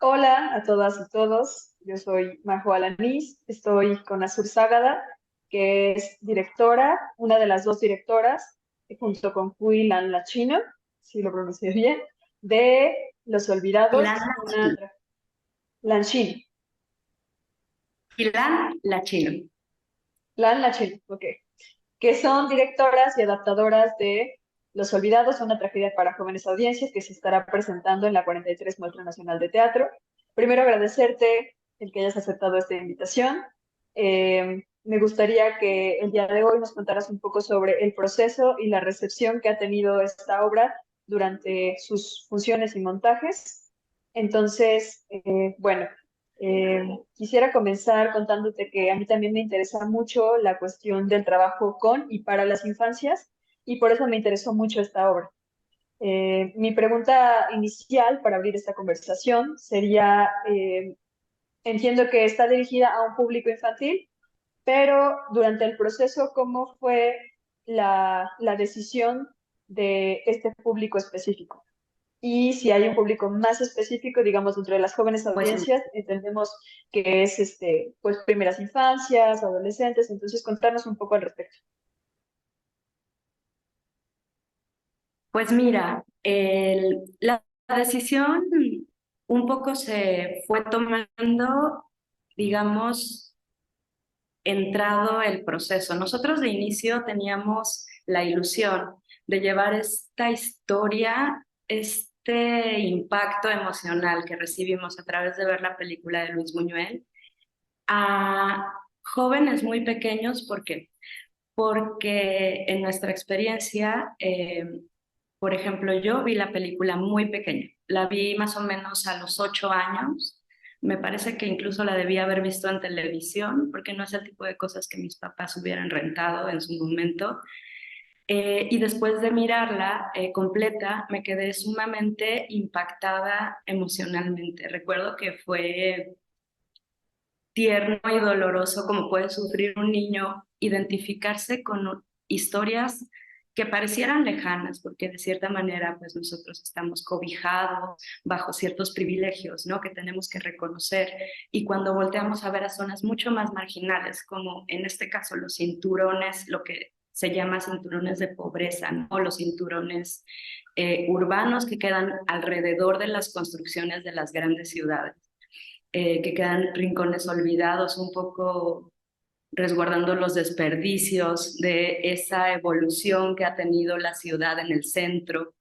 Hola a todas y todos, yo soy Majo Alanís, estoy con Azur Ságada, que es directora, una de las dos directoras, junto con Cui Lan Lachino, si lo pronuncié bien, de Los Ilan Olvidados, Lachino. Lanchino, Ilan Lachino. Lan Lachino, ok, que son directoras y adaptadoras de Los Olvidados, una tragedia para jóvenes audiencias que se estará presentando en la 43 Muestra Nacional de Teatro. Primero agradecerte el que hayas aceptado esta invitación. Me gustaría que el día de hoy nos contaras un poco sobre el proceso y la recepción que ha tenido esta obra durante sus funciones y montajes. Entonces, bueno, quisiera comenzar contándote que a mí también me interesa mucho la cuestión del trabajo con y para las infancias y por eso me interesó mucho esta obra. Mi pregunta inicial para abrir esta conversación sería, entiendo que está dirigida a un público infantil, pero durante el proceso, ¿cómo fue la decisión de este público específico? Y si hay un público más específico, digamos, dentro de las jóvenes Pues, audiencias, entendemos que es pues primeras infancias, adolescentes, entonces contarnos un poco al respecto. pues mira, la decisión un poco se fue tomando, digamos, entrado el proceso. Nosotros de inicio teníamos la ilusión de llevar esta historia, este impacto emocional que recibimos a través de ver la película de Luis Buñuel a jóvenes muy pequeños. ¿Por qué? Porque en nuestra experiencia, por ejemplo, yo vi la película muy pequeña, la vi más o menos a los 8 años, me parece que incluso la debía haber visto en televisión, porque no es el tipo de cosas que mis papás hubieran rentado en su momento. Y después de mirarla completa, me quedé sumamente impactada emocionalmente. Recuerdo que fue tierno y doloroso como puede sufrir un niño, identificarse con historias que parecieran lejanas, porque de cierta manera pues nosotros estamos cobijados bajo ciertos privilegios, ¿no? Que tenemos que reconocer, y cuando volteamos a ver a zonas mucho más marginales, como en este caso los cinturones, lo que se llama cinturones de pobreza, ¿no? O los cinturones urbanos que quedan alrededor de las construcciones de las grandes ciudades, que quedan rincones olvidados, un poco resguardando los desperdicios de esa evolución que ha tenido la ciudad en el centro.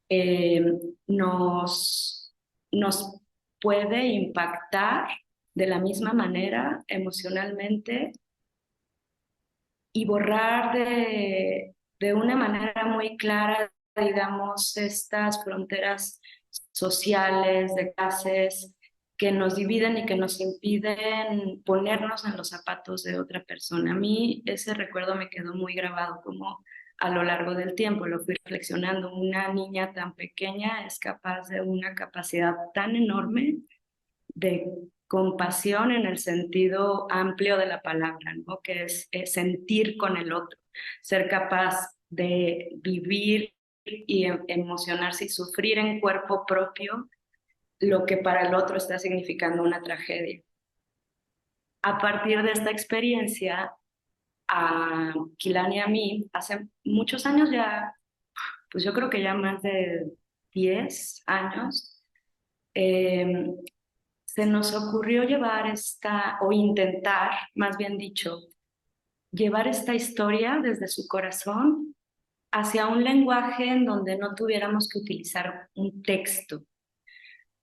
eh, nos, nos puede impactar de la misma manera emocionalmente y borrar de una manera muy clara, digamos, estas fronteras sociales, de clases, que nos dividen y que nos impiden ponernos en los zapatos de otra persona. A mí ese recuerdo me quedó muy grabado, como a lo largo del tiempo lo fui reflexionando. Una niña tan pequeña es capaz de una capacidad tan enorme de compasión en el sentido amplio de la palabra, ¿no? Que es sentir con el otro, ser capaz de vivir y emocionarse y sufrir en cuerpo propio lo que para el otro está significando una tragedia. A partir de esta experiencia, a Kilani y a mí, hace muchos años ya, pues yo creo que ya más de 10 años, eh, se nos ocurrió llevar esta, o intentar, más bien dicho, llevar esta historia desde su corazón hacia un lenguaje en donde no tuviéramos que utilizar un texto.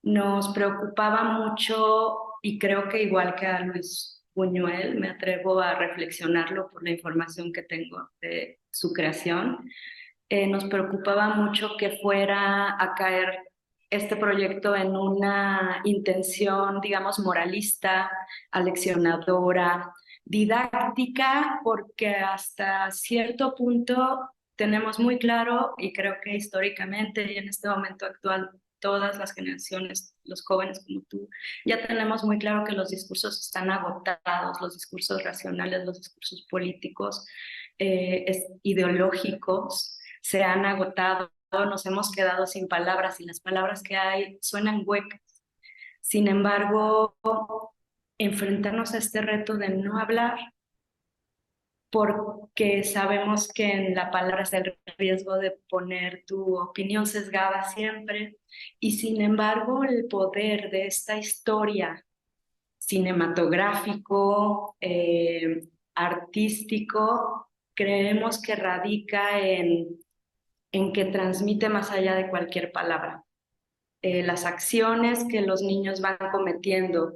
Nos preocupaba mucho, y creo que igual que a Luis Buñuel, me atrevo a reflexionarlo por la información que tengo de su creación, nos preocupaba mucho que fuera a caer este proyecto en una intención, digamos, moralista, aleccionadora, didáctica, porque hasta cierto punto tenemos muy claro, y creo que históricamente y en este momento actual, todas las generaciones, los jóvenes como tú, ya tenemos muy claro que los discursos están agotados, los discursos racionales, los discursos políticos, ideológicos, se han agotado, nos hemos quedado sin palabras y las palabras que hay suenan huecas. Sin embargo, enfrentarnos a este reto de no hablar, porque sabemos que en la palabra está el riesgo de poner tu opinión sesgada siempre, y sin embargo el poder de esta historia cinematográfico, artístico, creemos que radica en que transmite más allá de cualquier palabra. Las acciones que los niños van cometiendo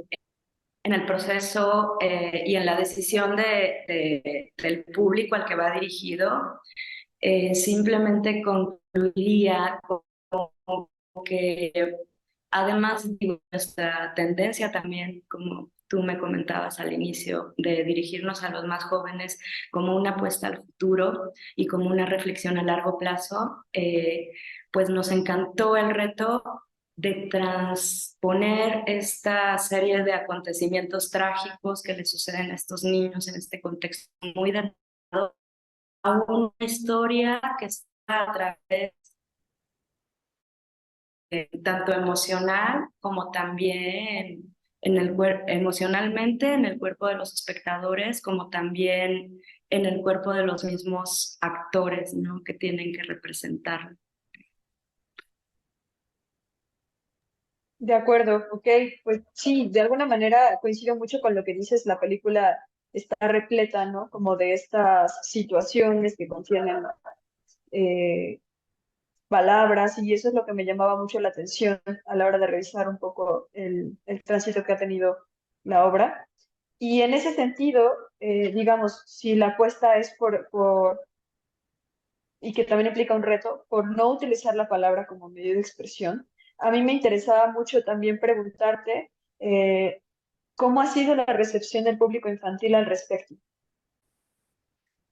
en el proceso y en la decisión del público al que va dirigido, simplemente concluía con que además de nuestra tendencia también, como tú me comentabas al inicio, de dirigirnos a los más jóvenes como una apuesta al futuro y como una reflexión a largo plazo, pues nos encantó el reto de transponer esta serie de acontecimientos trágicos que le suceden a estos niños en este contexto muy delicado a una historia que está a través tanto emocional como también en el emocionalmente en el cuerpo de los espectadores, como también en el cuerpo de los mismos actores, ¿no? Que tienen que representar. De acuerdo, ok, pues sí, de alguna manera coincido mucho con lo que dices, la película está repleta, ¿no? Como de estas situaciones que contienen eh, palabras y eso es lo que me llamaba mucho la atención a la hora de revisar un poco el tránsito que ha tenido la obra. Y en ese sentido, digamos, si la apuesta es y que también implica un reto, por no utilizar la palabra como medio de expresión, a mí me interesaba mucho también preguntarte eh, cómo ha sido la recepción del público infantil al respecto.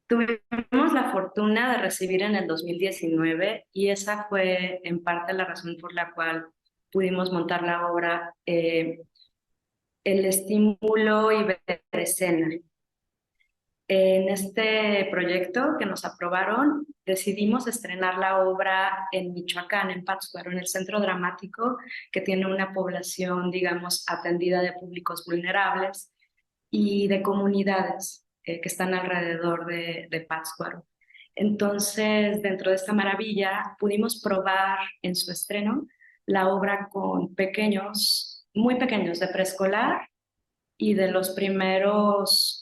Tuvimos la fortuna de recibir en el 2019 y esa fue en parte la razón por la cual pudimos montar la obra, el estímulo y ver escena. En este proyecto que nos aprobaron, decidimos estrenar la obra en Michoacán, en Pátzcuaro, en el Centro Dramático, que tiene una población, digamos, atendida de públicos vulnerables y de comunidades que están alrededor de Pátzcuaro. Entonces, dentro de esta maravilla, pudimos probar en su estreno la obra con pequeños, muy pequeños, de preescolar y de los primeros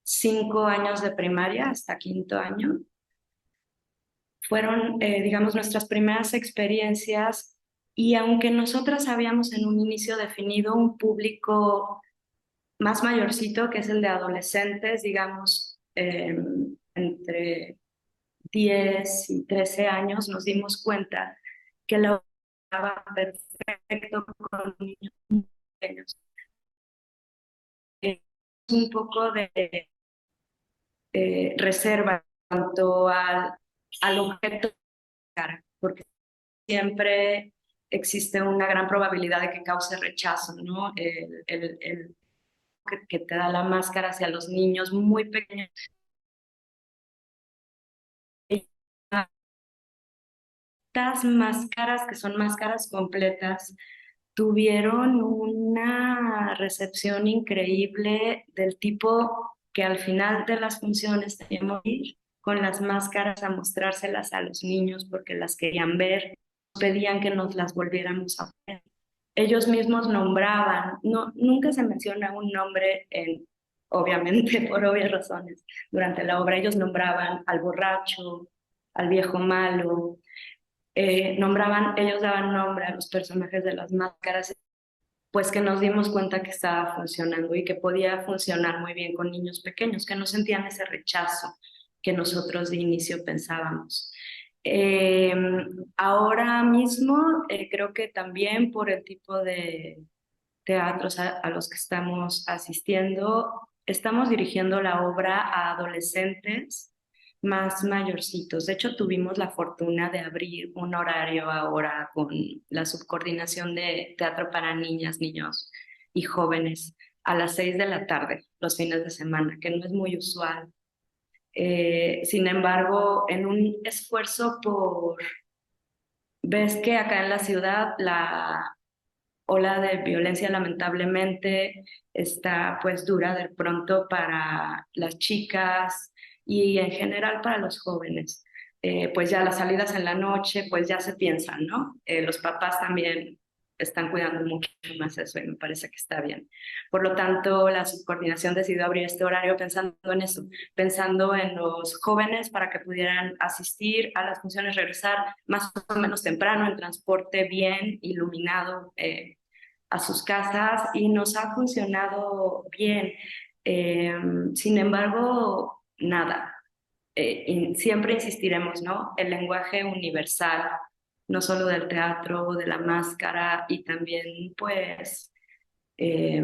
5 años de primaria hasta quinto año. Fueron, digamos, nuestras primeras experiencias y aunque nosotras habíamos en un inicio definido un público más mayorcito, que es el de adolescentes, digamos, entre 10 y 13 años, nos dimos cuenta que la obra estaba perfecto con niños muy pequeños. Un poco de reserva cuanto al objeto de cara, porque siempre existe una gran probabilidad de que cause rechazo, ¿no? Que te da la máscara hacia los niños muy pequeños. Estas máscaras, que son máscaras completas, tuvieron una recepción increíble del tipo que al final de las funciones teníamos que ir con las máscaras a mostrárselas a los niños porque las querían ver, nos pedían que nos las volviéramos a poner. Ellos mismos nombraban, no, nunca se menciona un nombre obviamente por obvias razones, durante la obra ellos nombraban al borracho, al viejo malo, ellos daban nombre a los personajes de las máscaras, pues que nos dimos cuenta que estaba funcionando y que podía funcionar muy bien con niños pequeños, que no sentían ese rechazo que nosotros de inicio pensábamos. Eh, Ahora mismo creo que también por el tipo de teatros a los que estamos asistiendo, estamos dirigiendo la obra a adolescentes más mayorcitos. De hecho, tuvimos la fortuna de abrir un horario ahora con la subcoordinación de teatro para niñas, niños y jóvenes a las 6 de la tarde, los fines de semana, que no es muy usual. Sin embargo, en un esfuerzo ves que acá en la ciudad ola de violencia lamentablemente está pues dura de pronto para las chicas y en general para los jóvenes. Pues ya las salidas en la noche, pues ya se piensan, ¿no? Los papás también están cuidando mucho más eso y me parece que está bien. Por lo tanto, la subcoordinación decidió abrir este horario pensando en eso, pensando en los jóvenes para que pudieran asistir a las funciones, regresar más o menos temprano en transporte bien iluminado a sus casas y nos ha funcionado bien. Eh, Sin embargo, nada, siempre insistiremos, ¿no? El lenguaje universal, no solo del teatro, de la máscara y también, pues, eh,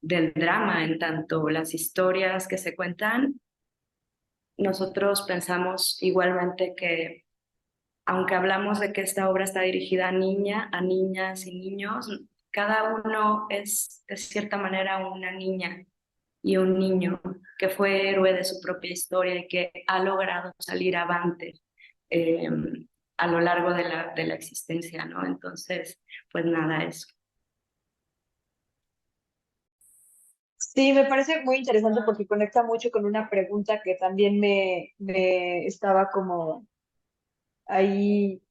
del drama, en tanto las historias que se cuentan, nosotros pensamos igualmente que, aunque hablamos de que esta obra está dirigida a niñas y niños, cada uno es de cierta manera una niña y un niño que fue héroe de su propia historia y que ha logrado salir avante eh, a lo largo de la existencia, ¿no? Entonces, pues nada, eso. Sí, me parece muy interesante porque conecta mucho con una pregunta que también me estaba como ahí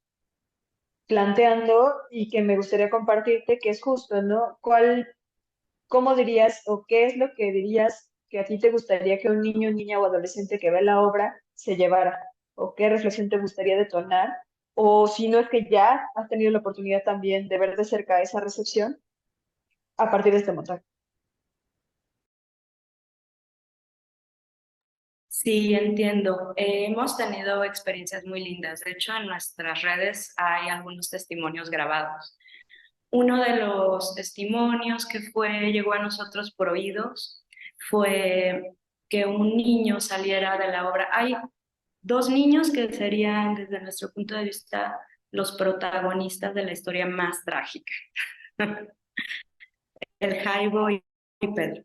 planteando y que me gustaría compartirte, que es justo, ¿no? ¿Cómo dirías o qué es lo que dirías que a ti te gustaría que un niño, niña o adolescente que ve la obra se llevara? ¿O qué reflexión te gustaría detonar? O si no es que ya has tenido la oportunidad también de ver de cerca esa recepción a partir de este montaje. Sí, entiendo. Hemos tenido experiencias muy lindas. De hecho, en nuestras redes hay algunos testimonios grabados. Uno de los testimonios que llegó a nosotros por oídos fue que un niño saliera de la obra. Hay dos niños que serían, desde nuestro punto de vista, los protagonistas de la historia más trágica, el Jaibo y Pedro.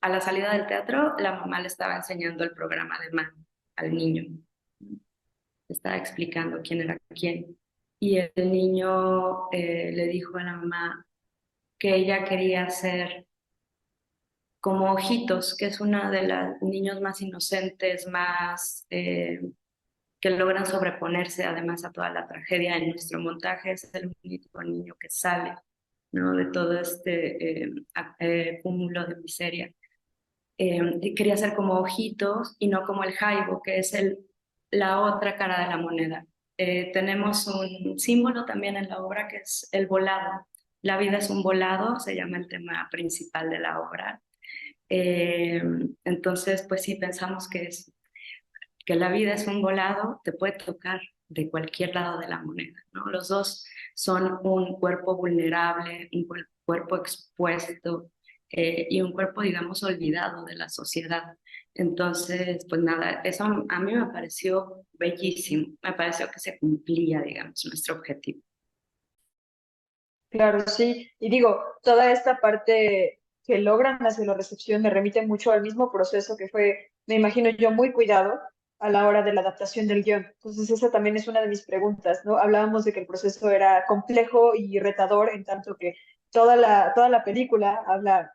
A la salida del teatro, la mamá le estaba enseñando el programa de mano al niño. Le estaba explicando quién era quién. Y el niño le dijo a la mamá que ella quería ser como Ojitos, que es una de los niños más inocentes, más que logran sobreponerse además a toda la tragedia en nuestro montaje. Es el único niño que sale, ¿no? De todo este cúmulo de miseria. Quería ser como Ojitos y no como el Jaibo, que es la otra cara de la moneda. Tenemos un símbolo también en la obra que es el volado. La vida es un volado, se llama el tema principal de la obra. Eh, entonces, pues sí, pensamos que la vida es un volado, te puede tocar de cualquier lado de la moneda, ¿no? Los dos son un cuerpo vulnerable, un cuerpo expuesto y un cuerpo, digamos, olvidado de la sociedad. Entonces, pues nada, eso a mí me pareció bellísimo, me pareció que se cumplía, digamos, nuestro objetivo. Claro, sí. Y digo, toda esta parte que logran hacer la recepción me remite mucho al mismo proceso que fue, me imagino yo, muy cuidado a la hora de la adaptación del guión. Entonces, esa también es una de mis preguntas, ¿no? Hablábamos de que el proceso era complejo y retador, en tanto que toda la película habla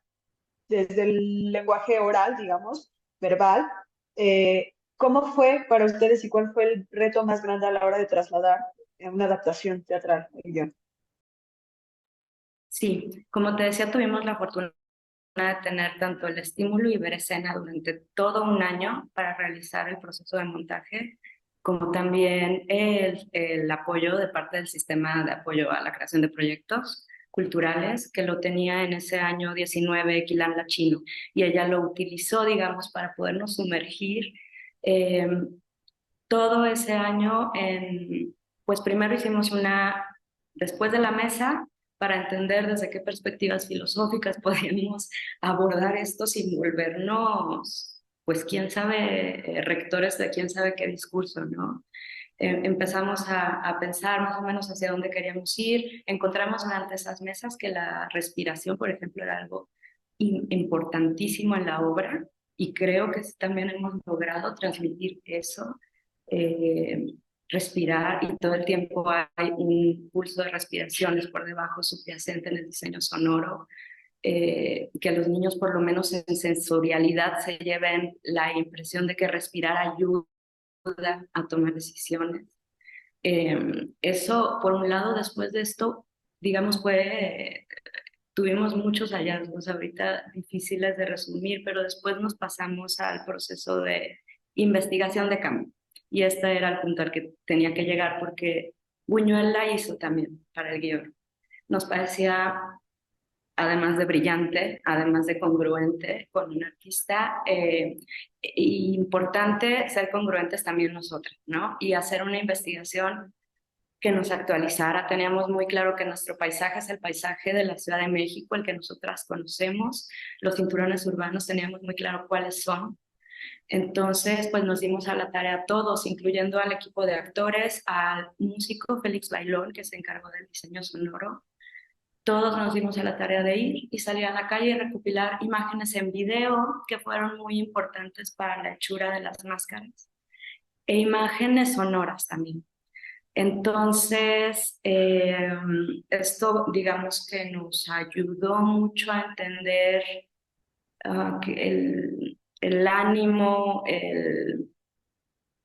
desde el lenguaje oral, digamos, verbal. ¿Cómo fue para ustedes y cuál fue el reto más grande a la hora de trasladar una adaptación teatral el guión? Sí, como te decía, tuvimos la fortuna de tener tanto el estímulo y ver escena durante todo un año para realizar el proceso de montaje, como también el apoyo de parte del sistema de apoyo a la creación de proyectos culturales, que lo tenía en ese año 19 Quilán Chino, y ella lo utilizó, digamos, para podernos sumergir eh, todo ese año pues primero hicimos después de la mesa, para entender desde qué perspectivas filosóficas podíamos abordar esto sin volvernos, pues quién sabe, rectores de quién sabe qué discurso, ¿no? Empezamos a pensar más o menos hacia dónde queríamos ir. Encontramos durante esas mesas que la respiración, por ejemplo, era algo importantísimo en la obra y creo que también hemos logrado transmitir eso. respirar y todo el tiempo hay un pulso de respiraciones por debajo subyacente en el diseño sonoro, que los niños por lo menos en sensorialidad se lleven la impresión de que respirar ayuda a tomar decisiones. Eso, por un lado, después de esto, digamos, tuvimos muchos hallazgos ahorita difíciles de resumir, pero después nos pasamos al proceso de investigación de campo. Y este era el punto al que tenía que llegar porque Buñuel la hizo también para el guión. Nos parecía, además de brillante, además de congruente con un artista, importante ser congruentes también nosotros, ¿no? Y hacer una investigación que nos actualizara. Teníamos muy claro que nuestro paisaje es el paisaje de la Ciudad de México, el que nosotras conocemos. Los cinturones urbanos teníamos muy claro cuáles son. Entonces, pues nos dimos a la tarea todos, incluyendo al equipo de actores, al músico Félix Bailón, que se encargó del diseño sonoro. Todos nos dimos a la tarea de ir y salir a la calle y recopilar imágenes en video que fueron muy importantes para la hechura de las máscaras e imágenes sonoras también. Entonces, esto digamos que nos ayudó mucho a entender que el ánimo, el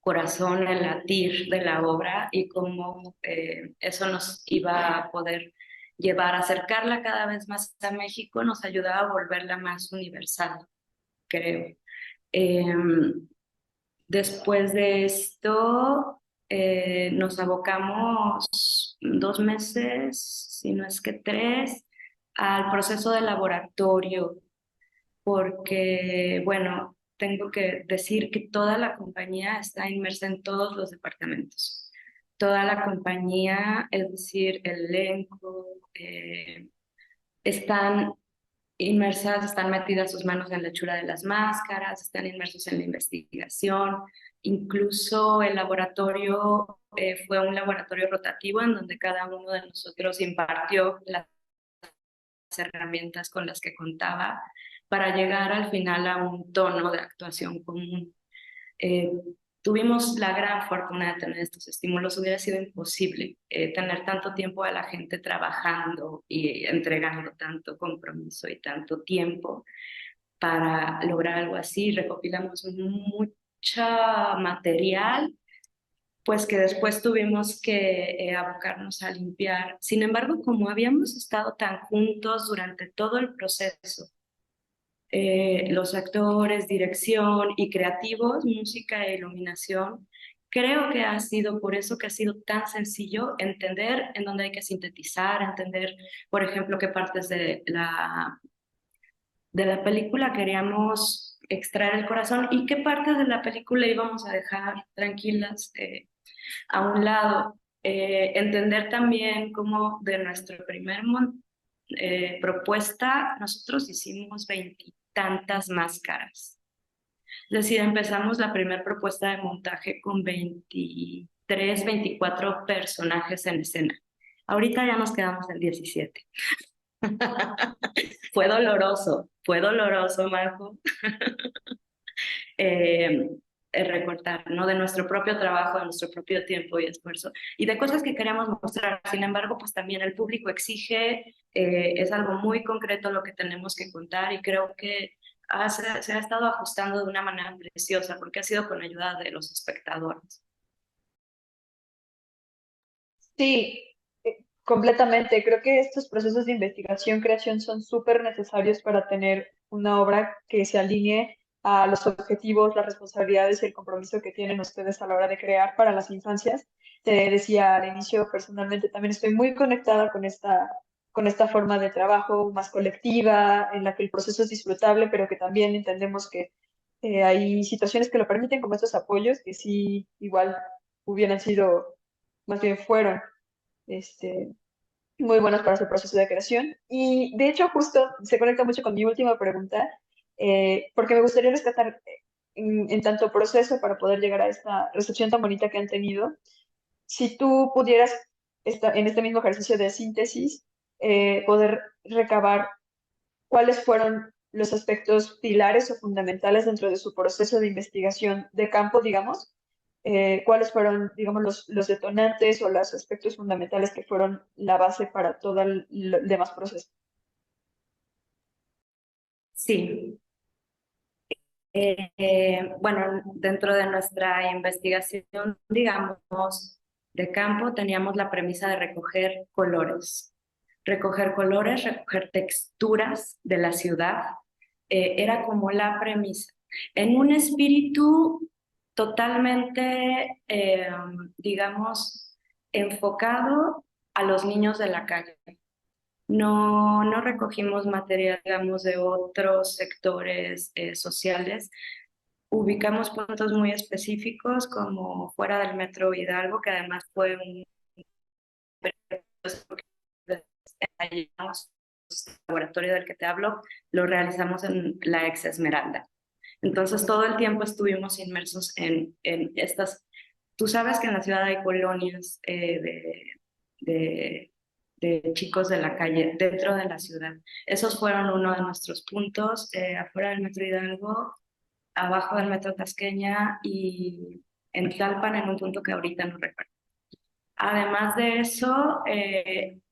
corazón, el latir de la obra y cómo eso nos iba a poder llevar a acercarla cada vez más a México, nos ayudaba a volverla más universal, creo. Después de esto, nos abocamos 2 meses, si no es que 3, al proceso de laboratorio, porque, bueno, tengo que decir que toda la compañía está inmersa en todos los departamentos. Toda la compañía, es decir, el elenco, están inmersas, están metidas sus manos en la hechura de las máscaras, están inmersos en la investigación. Incluso el laboratorio fue un laboratorio rotativo en donde cada uno de nosotros impartió las herramientas con las que contaba para llegar al final a un tono de actuación común. Eh, Tuvimos la gran fortuna de tener estos estímulos. Hubiera sido imposible tener tanto tiempo a la gente trabajando y entregando tanto compromiso y tanto tiempo para lograr algo así. Recopilamos mucha material, pues que después tuvimos que abocarnos a limpiar. Sin embargo, como habíamos estado tan juntos durante todo el proceso, los actores, dirección y creativos, música e iluminación. Creo que ha sido por eso que ha sido tan sencillo entender en dónde hay que sintetizar, entender, por ejemplo, qué partes de la película queríamos extraer el corazón y qué partes de la película íbamos a dejar tranquilas a un lado. Entender también cómo de nuestro primer propuesta, nosotros hicimos 20 tantas máscaras. Es decir, empezamos la primera propuesta de montaje con 23, 24 personajes en escena. Ahorita ya nos quedamos en 17. Fue doloroso, Marco. eh, recortar, ¿no? De nuestro propio trabajo, de nuestro propio tiempo y esfuerzo, y de cosas que queríamos mostrar. Sin embargo, pues también el público exige, es algo muy concreto lo que tenemos que contar, y creo que se ha estado ajustando de una manera preciosa, porque ha sido con ayuda de los espectadores. Sí, completamente. Creo que estos procesos de investigación, creación son súper necesarios para tener una obra que se alinee a los objetivos, las responsabilidades y el compromiso que tienen ustedes a la hora de crear para las infancias. Te decía al inicio, personalmente también estoy muy conectada con esta forma de trabajo más colectiva, en la que el proceso es disfrutable, pero que también entendemos que hay situaciones que lo permiten, como estos apoyos, que sí, igual hubieran sido, más bien fueron este, muy buenos para su proceso de creación. Y de hecho, justo se conecta mucho con mi última pregunta, porque me gustaría rescatar en tanto proceso para poder llegar a esta recepción tan bonita que han tenido. Si tú pudieras, en este mismo ejercicio de síntesis, poder recabar cuáles fueron los aspectos pilares o fundamentales dentro de su proceso de investigación de campo, digamos, cuáles fueron, digamos, los detonantes o los aspectos fundamentales que fueron la base para todo el demás proceso. Sí. Bueno, dentro de nuestra investigación, digamos, de campo, teníamos la premisa de recoger colores, recoger texturas de la ciudad. Era como la premisa. En un espíritu totalmente, digamos, enfocado a los niños de la calle. No recogimos material, digamos, de otros sectores sociales. Ubicamos puntos muy específicos como fuera del Metro Hidalgo, que además fue un laboratorio del que te hablo, lo realizamos en la ex Esmeralda. Entonces todo el tiempo estuvimos inmersos en estas. Tú sabes que en la ciudad hay colonias de, de chicos de la calle dentro de la ciudad. Esos fueron uno de nuestros puntos, afuera del Metro Hidalgo, abajo del Metro Tasqueña y en Tlalpan en un punto que ahorita no recuerdo. Además de eso, en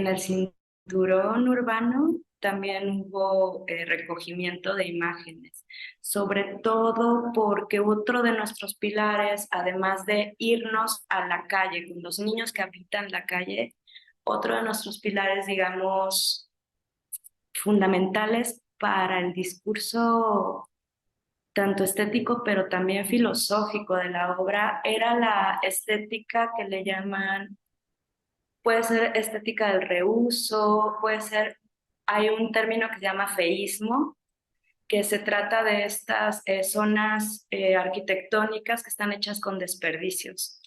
el cinturón urbano también hubo recogimiento de imágenes, sobre todo porque otro de nuestros pilares, además de irnos a la calle con los niños que habitan la calle, otro de nuestros pilares, digamos, fundamentales para el discurso tanto estético, pero también filosófico de la obra, era la estética que le llaman, puede ser estética del reuso, puede ser, hay un término que se llama feísmo, que se trata de estas zonas arquitectónicas que están hechas con desperdicios.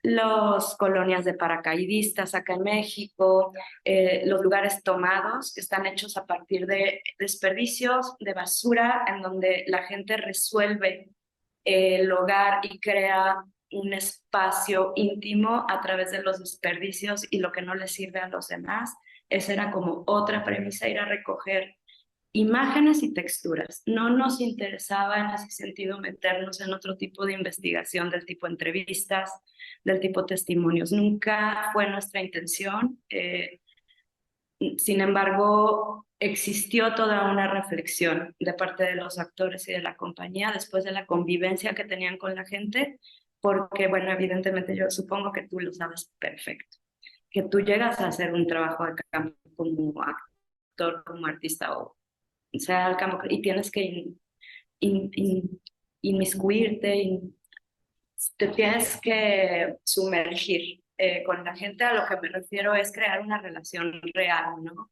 Los colonias de paracaidistas acá en México, los lugares tomados que están hechos a partir de desperdicios, de basura, en donde la gente resuelve el hogar y crea un espacio íntimo a través de los desperdicios y lo que no le sirve a los demás. Esa era como otra premisa, ir a recoger imágenes y texturas. No nos interesaba en ese sentido meternos en otro tipo de investigación del tipo entrevistas, del tipo testimonios. Nunca fue nuestra intención. Sin embargo, existió toda una reflexión de parte de los actores y de la compañía después de la convivencia que tenían con la gente, porque, bueno, evidentemente yo supongo que tú lo sabes perfecto, que tú llegas a hacer un trabajo de campo como actor, como artista o sea al campo y tienes que in, in, inmiscuirte, te tienes que sumergir con la gente. A lo que me refiero es crear una relación real, ¿no?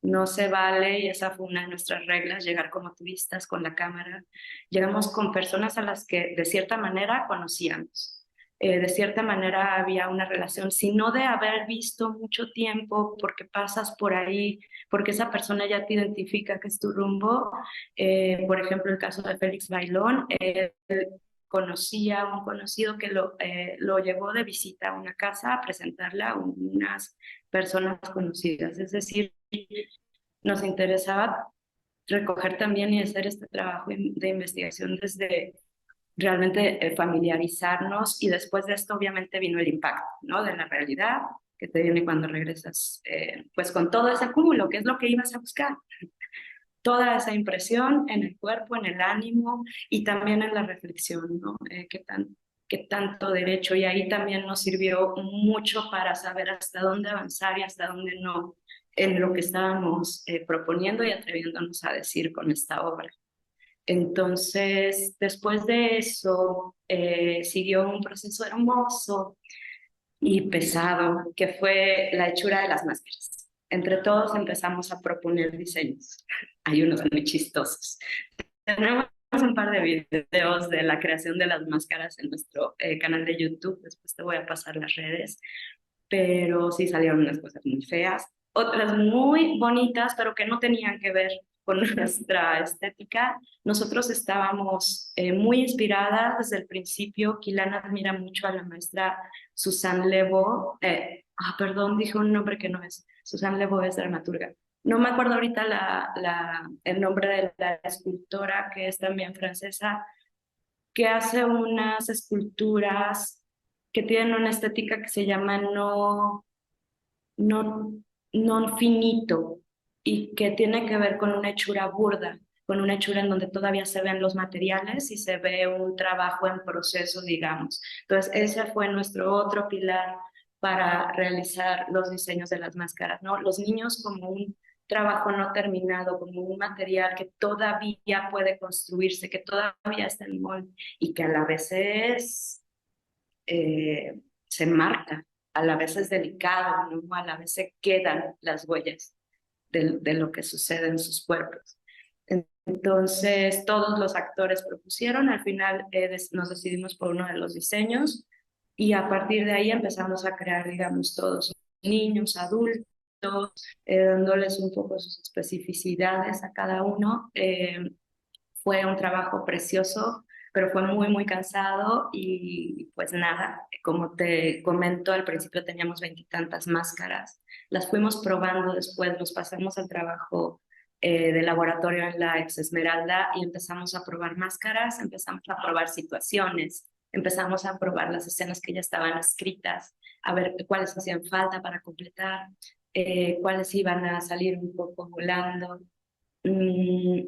No se vale, y esa fue una de nuestras reglas, llegar como turistas con la cámara. Llegamos con personas a las que de cierta manera conocíamos. De cierta manera había una relación, sino de haber visto mucho tiempo, porque pasas por ahí, porque esa persona ya te identifica que es tu rumbo. Por ejemplo, el caso de Félix Bailón, conocía a un conocido que lo llevó de visita a una casa a presentarla a unas personas conocidas. Es decir, nos interesaba recoger también y hacer este trabajo de investigación desde realmente familiarizarnos y después de esto obviamente vino el impacto, ¿no? De la realidad que te viene cuando regresas, pues con todo ese cúmulo, que es lo que ibas a buscar. Toda esa impresión en el cuerpo, en el ánimo y también en la reflexión, ¿no? Qué tanto derecho. Y ahí también nos sirvió mucho para saber hasta dónde avanzar y hasta dónde no en lo que estábamos proponiendo y atreviéndonos a decir con esta obra. Entonces, después de eso, siguió un proceso hermoso y pesado, que fue la hechura de las máscaras. Entre todos empezamos a proponer diseños. Hay unos muy chistosos. Tenemos un par de videos de la creación de las máscaras en nuestro canal de YouTube. Después te voy a pasar las redes. Pero sí salieron unas cosas muy feas, otras muy bonitas, pero que no tenían que ver con nuestra estética. Nosotros estábamos muy inspiradas desde el principio. Kilana admira mucho a la maestra Susan Lebeau. Perdón, dije un nombre que no es. Susan Lebeau es dramaturga. No me acuerdo ahorita el nombre de la escultora, que es también francesa, que hace unas esculturas que tienen una estética que se llama no, non finito y que tiene que ver con una hechura burda, con una hechura en donde todavía se ven los materiales y se ve un trabajo en proceso, digamos. Entonces, ese fue nuestro otro pilar para realizar los diseños de las máscaras, ¿no? Los niños como un trabajo no terminado, como un material que todavía puede construirse, que todavía está en molde y que a la vez se marca, a la vez es delicado, ¿no? A la vez se quedan las huellas de lo que sucede en sus cuerpos. Entonces, todos los actores propusieron, al final nos decidimos por uno de los diseños y a partir de ahí empezamos a crear, digamos, todos niños, adultos, dándoles un poco sus especificidades a cada uno. Fue un trabajo precioso, pero fue muy, muy cansado y pues nada, como te comento, al principio teníamos veintitantas máscaras, las fuimos probando después, nos pasamos al trabajo de laboratorio en la ex Esmeralda y empezamos a probar máscaras, empezamos a probar situaciones, empezamos a probar las escenas que ya estaban escritas, a ver cuáles hacían falta para completar, cuáles iban a salir un poco volando. Mm,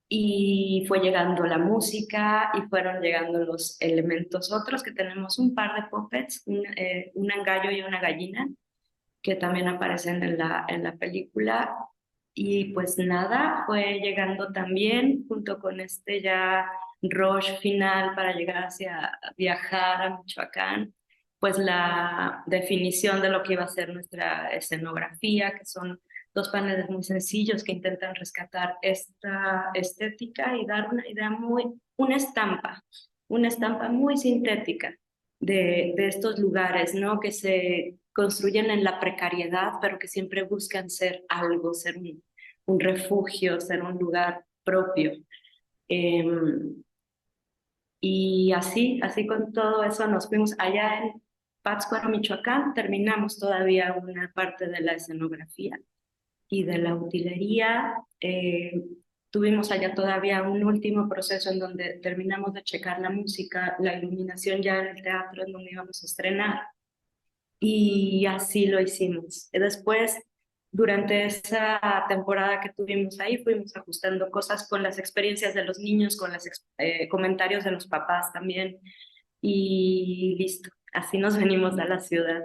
y fue llegando la música y fueron llegando los elementos otros, que tenemos un par de puppets, un gallo y una gallina, que también aparecen en la película. Y pues nada, fue llegando también junto con este ya rush final para llegar hacia viajar a Michoacán, pues la definición de lo que iba a ser nuestra escenografía, que son dos paneles muy sencillos que intentan rescatar esta estética y dar una idea una estampa muy sintética de estos lugares, ¿no? Que se construyen en la precariedad, pero que siempre buscan ser algo, ser un refugio, ser un lugar propio. Eh, y así con todo eso nos fuimos allá en Pátzcuaro, Michoacán, terminamos todavía una parte de la escenografía y de la utilería. Tuvimos allá todavía un último proceso en donde terminamos de checar la música, la iluminación ya en el teatro en donde íbamos a estrenar y así lo hicimos. Después, durante esa temporada que tuvimos ahí, fuimos ajustando cosas con las experiencias de los niños, con los comentarios de los papás también y listo. Así nos venimos a la ciudad.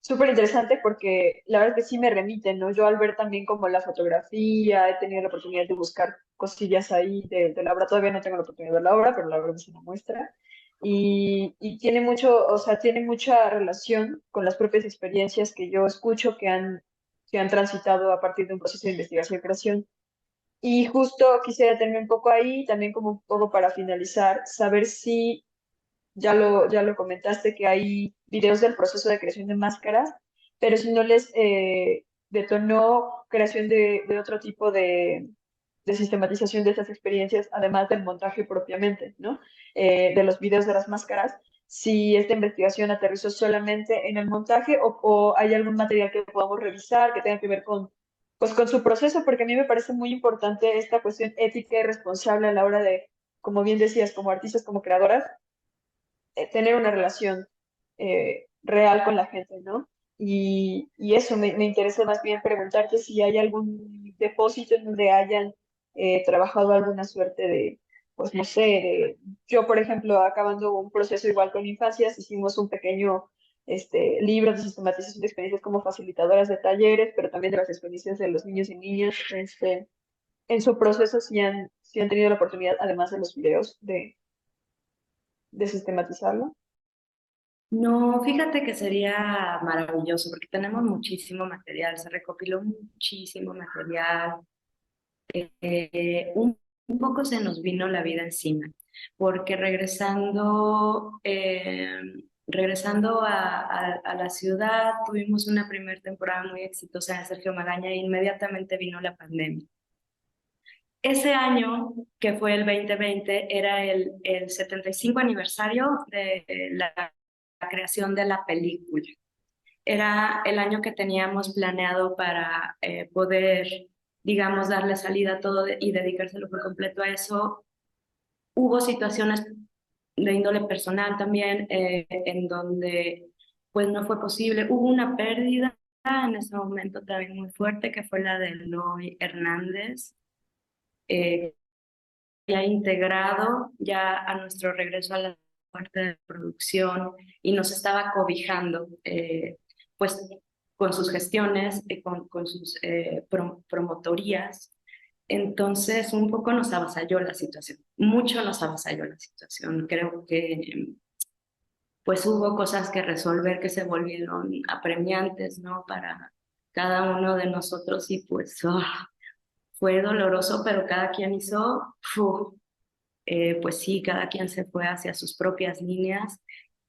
Súper interesante porque la verdad es que sí me remite, ¿no? Yo al ver también como la fotografía, he tenido la oportunidad de buscar cosillas ahí de la obra, todavía no tengo la oportunidad de ver la obra, pero la verdad es una muestra. Y tiene mucho, o sea, tiene mucha relación con las propias experiencias que yo escucho que han transitado a partir de un proceso de investigación y creación. Y justo quisiera detenerme un poco ahí, también como un poco para finalizar, saber si ya lo comentaste que hay videos del proceso de creación de máscaras, pero si no les detonó creación de otro tipo de sistematización de esas experiencias, además del montaje propiamente, ¿no? De los videos de las máscaras, si esta investigación aterrizó solamente en el montaje o hay algún material que podamos revisar que tenga que ver con, pues, con su proceso, porque a mí me parece muy importante esta cuestión ética y responsable a la hora de, como bien decías, como artistas, como creadoras, tener una relación real con la gente, ¿no? Y eso me interesa más bien preguntarte si hay algún depósito en donde hayan trabajado alguna suerte de, pues no sé, yo por ejemplo, acabando un proceso igual con infancias, hicimos un pequeño libro de sistematización de experiencias como facilitadoras de talleres, pero también de las experiencias de los niños y niñas, en su proceso si han tenido la oportunidad, además de los videos, de sistematizarlo. No, fíjate que sería maravilloso porque tenemos muchísimo material, se recopiló muchísimo material. Un poco se nos vino la vida encima, porque regresando a la ciudad, tuvimos una primera temporada muy exitosa de Sergio Magaña e inmediatamente vino la pandemia. Ese año, que fue el 2020, era el 75 aniversario de la creación de la película. Era el año que teníamos planeado para poder digamos, darle salida a todo y dedicárselo por completo a eso. Hubo situaciones de índole personal también, en donde pues no fue posible. Hubo una pérdida en ese momento también muy fuerte, que fue la de Eloy Hernández, eh, ya integrado ya a nuestro regreso a la parte de producción y nos estaba cobijando, pues con sus gestiones, con sus promotorías. Entonces, un poco nos avasalló la situación, mucho nos avasalló la situación. Creo que pues hubo cosas que resolver que se volvieron apremiantes, ¿no? Para cada uno de nosotros y pues fue doloroso, pero cada quien hizo, pues sí, cada quien se fue hacia sus propias líneas.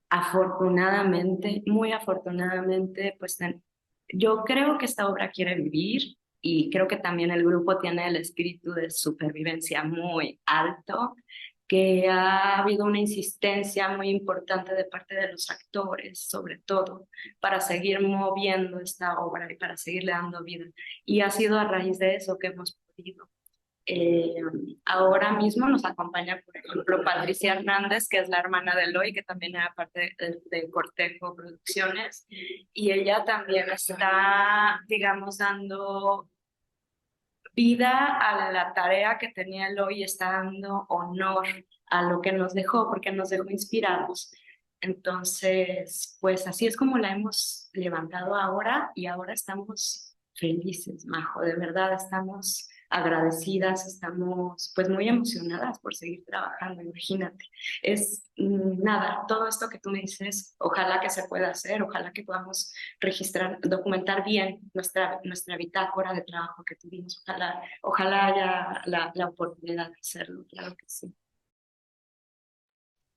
Afortunadamente, muy afortunadamente, pues yo creo que esta obra quiere vivir y creo que también el grupo tiene el espíritu de supervivencia muy alto, que ha habido una insistencia muy importante de parte de los actores, sobre todo, para seguir moviendo esta obra y para seguirle dando vida. Y ha sido a raíz de eso que hemos podido. Eh, Ahora mismo nos acompaña, por ejemplo, Patricia Hernández, que es la hermana de Eloy, que también era parte de Cortejo Producciones, y ella también está, digamos, dando vida a la tarea que tenía Eloy, está dando honor a lo que nos dejó, porque nos dejó inspirados. Entonces, pues así es como la hemos levantado ahora y ahora estamos felices, Majo, de verdad estamos agradecidas, estamos pues muy emocionadas por seguir trabajando, imagínate. Es nada, todo esto que tú me dices, ojalá que se pueda hacer, ojalá que podamos registrar, documentar bien nuestra bitácora de trabajo que tuvimos, ojalá haya la oportunidad de hacerlo, claro que sí.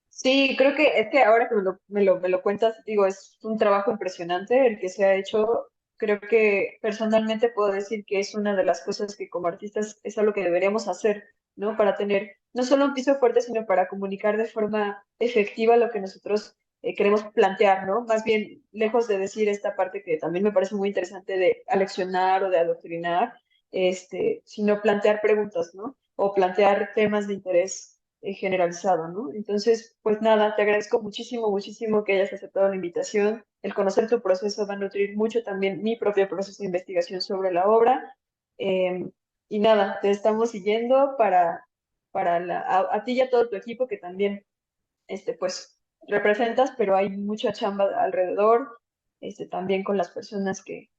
Sí, creo que es que ahora que me lo cuentas, digo, es un trabajo impresionante el que se ha hecho. Creo que personalmente puedo decir que es una de las cosas que como artistas es algo que deberíamos hacer, ¿no? Para tener no solo un piso fuerte, sino para comunicar de forma efectiva lo que nosotros queremos plantear, ¿no? Más bien, lejos de decir esta parte que también me parece muy interesante de aleccionar o de adoctrinar, sino plantear preguntas, ¿no? O plantear temas de interés generalizado, ¿no? Entonces, pues nada, te agradezco muchísimo, muchísimo que hayas aceptado la invitación. El conocer tu proceso va a nutrir mucho también mi propio proceso de investigación sobre la obra. Eh, y nada, te estamos siguiendo a ti y a todo tu equipo que también, pues, representas, pero hay mucha chamba alrededor, también con las personas que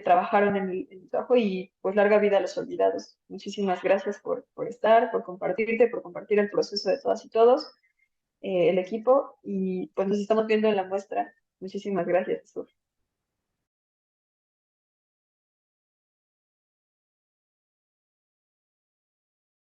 trabajaron en el trabajo y pues larga vida a los olvidados. Muchísimas gracias por estar, por compartirte, por compartir el proceso de todas y todos, el equipo y pues nos estamos viendo en la muestra. Muchísimas gracias, Sur.